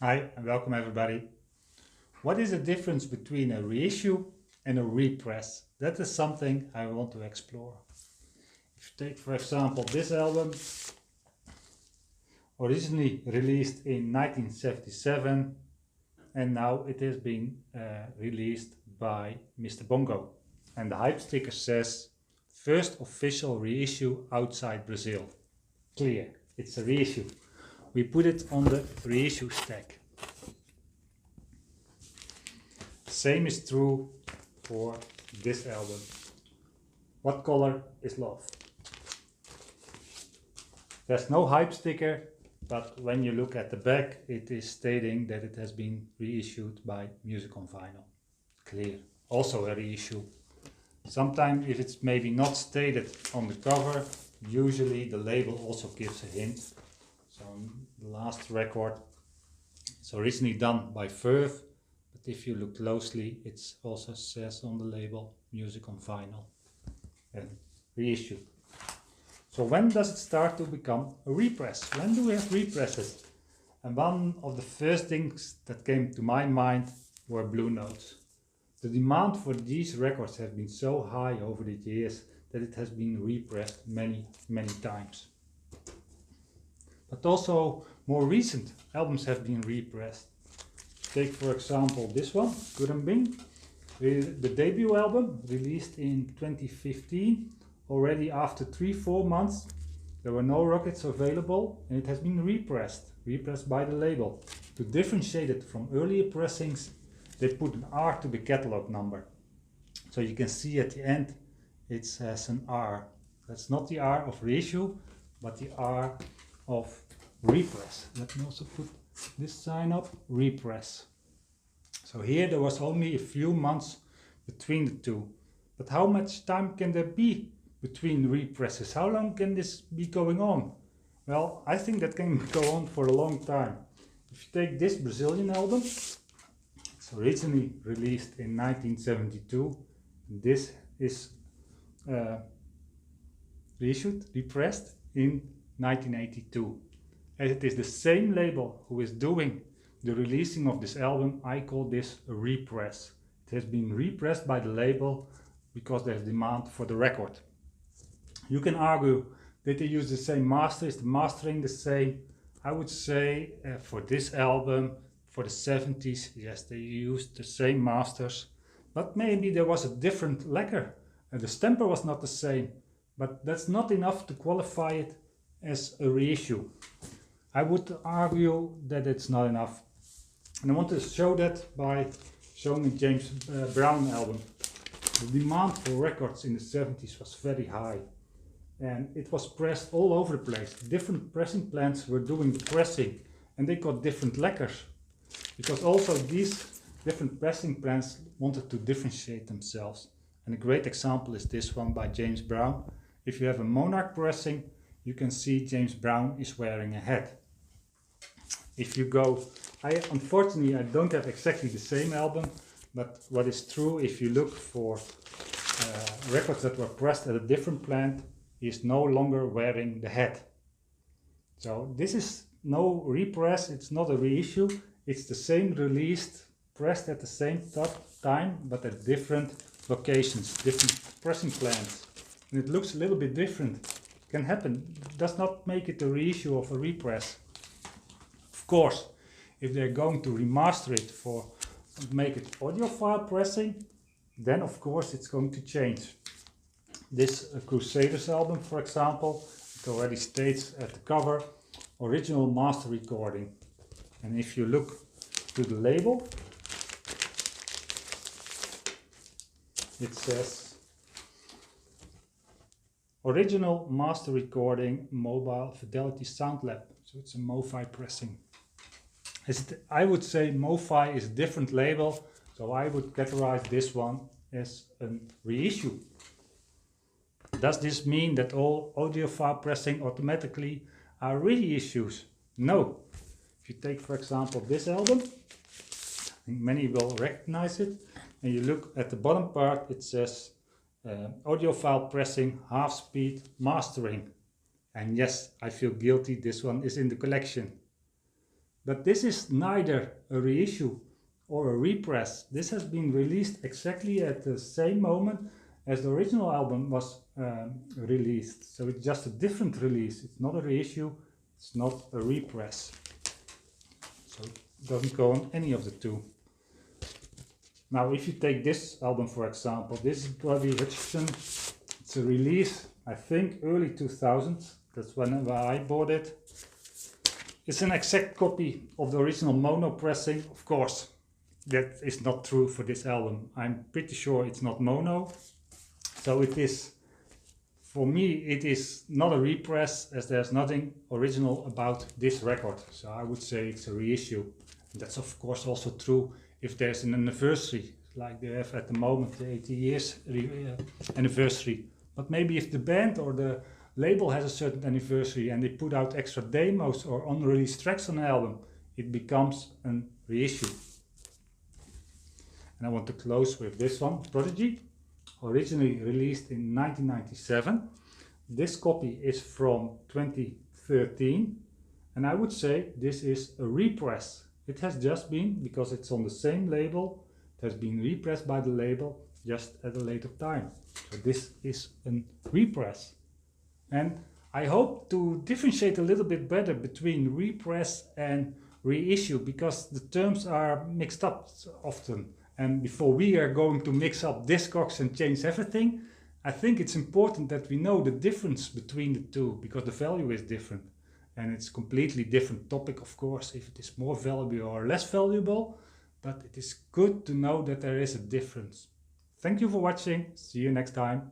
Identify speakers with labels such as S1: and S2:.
S1: Hi and welcome everybody. What is the difference between a reissue and a repress? That is something I want to explore. If you take for example this album, originally released in 1977 and now it has been released by Mr. Bongo. And the hype sticker says first official reissue outside Brazil. Clear, it's a reissue. We put it on the reissue stack. Same is true for this album. What color is love? There's no hype sticker, but when you look at the back, it is stating that it has been reissued by Music on Vinyl. Clear. Also a reissue. Sometimes if it's maybe not stated on the cover, usually the label also gives a hint. So the last record is originally done by Verve. But if you look closely, it also says on the label Music on Vinyl and reissue. So when does it start to become a repress? When do we have represses? And one of the first things that came to my mind were Blue Notes. The demand for these records has been so high over the years that it has been repressed many times. But also more recent albums have been repressed. Take for example this one, Bing, the debut album released in 2015. Already after 3-4 months there were no records available and it has been repressed by the label. To differentiate it from earlier pressings, they put an R to the catalog number. So you can see at the end it says an R. That's not the R of reissue, but the R of repress. Let me also put this sign up, repress. So here there was only a few months between the two. But how much time can there be between represses? How long can this be going on? Well, I think that can go on for a long time. If you take this Brazilian album, it's originally released in 1972. This is reissued, repressed in 1982. As it is the same label who is doing the releasing of this album, I call this a repress. It has been repressed by the label because there's demand for the record. You can argue that they use the same master, is the mastering the same? I would say for this album, for the 70s, yes, they used the same masters, but maybe there was a different lacquer and the stamper was not the same, but that's not enough to qualify it as a reissue. I would argue that it's not enough. And I want to show that by showing a James Brown album. The demand for records in the 70s was very high. And it was pressed all over the place. Different pressing plants were doing the pressing. And they got different lacquers. Because also these different pressing plants wanted to differentiate themselves. And a great example is this one by James Brown. If you have a Monarch pressing, you can see James Brown is wearing a hat. If you go, unfortunately I don't have exactly the same album, but what is true, if you look for records that were pressed at a different plant, he is no longer wearing the hat. So this is no repress, it's not a reissue, it's the same released, pressed at the same time, but at different locations, different pressing plants. And it looks a little bit different. It can happen, it does not make it a reissue of a repress. Of course, if they're going to remaster it for make it audiophile pressing, then of course it's going to change. This Crusaders album, for example, it already states at the cover, original master recording. And if you look to the label, it says original master recording mobile fidelity sound lab. So it's a MoFi pressing. I would say MoFi is a different label, so I would categorize this one as a reissue. Does this mean that all audiophile pressing automatically are reissues? No. If you take for example this album, I think many will recognize it, and you look at the bottom part, it says audiophile pressing, half speed mastering. And yes, I feel guilty, this one is in the collection. But this is neither a reissue or a repress. This has been released exactly at the same moment as the original album was released. So it's just a different release. It's not a reissue, it's not a repress. So it doesn't go on any of the two. Now if you take this album for example, this is Buddy Hutcherson. It's a release, I think early 2000s. That's whenever I bought it. It's an exact copy of the original mono pressing. Of course, that is not true for this album. I'm pretty sure it's not mono. So it is, for me, it is not a repress, as there's nothing original about this record. So I would say it's a reissue. And that's of course also true if there's an anniversary, like they have at the moment, the 80 years anniversary. But maybe if the band or the label has a certain anniversary and they put out extra demos or unreleased tracks on an album, it becomes a reissue. And I want to close with this one, Prodigy, originally released in 1997. This copy is from 2013, and I would say this is a repress. It has just been, because it's on the same label, it has been repressed by the label just at a later time. So this is a repress. And I hope to differentiate a little bit better between repress and reissue, because the terms are mixed up often. And before we are going to mix up Discogs and change everything, I think it's important that we know the difference between the two, because the value is different. And it's a completely different topic, of course, if it is more valuable or less valuable. But it is good to know that there is a difference. Thank you for watching. See you next time.